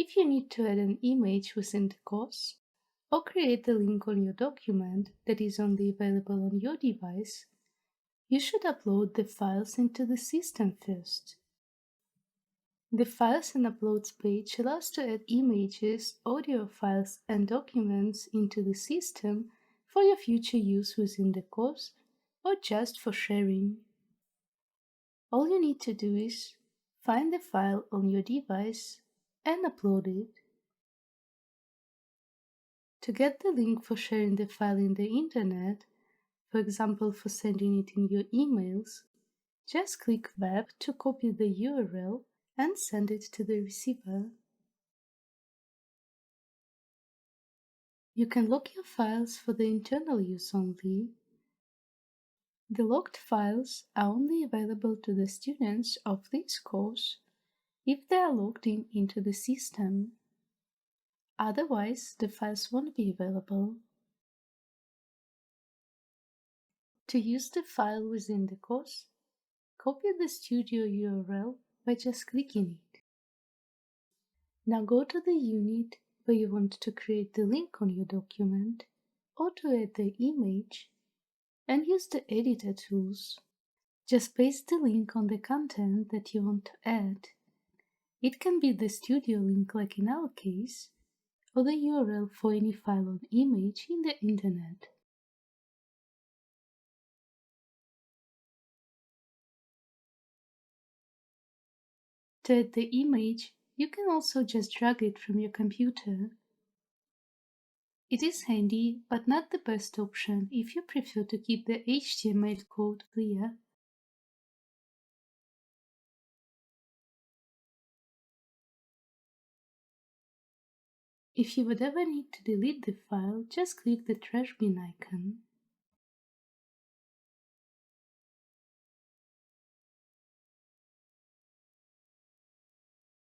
If you need to add an image within the course, or create the link on your document that is only available on your device, you should upload the files into the system first. The Files and Uploads page allows to add images, audio files, and documents into the system for your future use within the course or just for sharing. All you need to do is find the file on your device and upload it. To get the link for sharing the file in the internet, for example for sending it in your emails, just click Web to copy the URL and send it to the receiver. You can lock your files for the internal use only. The locked files are only available to the students of this course if they are logged into the system. Otherwise, the files won't be available. To use the file within the course, copy the studio URL by just clicking it. Now go to the unit where you want to create the link on your document or to add the image and use the editor tools. Just paste the link on the content that you want to add. It can be the studio link like in our case, or the URL for any file or image in the internet. To add the image, you can also just drag it from your computer. It is handy, but not the best option if you prefer to keep the HTML code clear. If you would ever need to delete the file, just click the trash bin icon.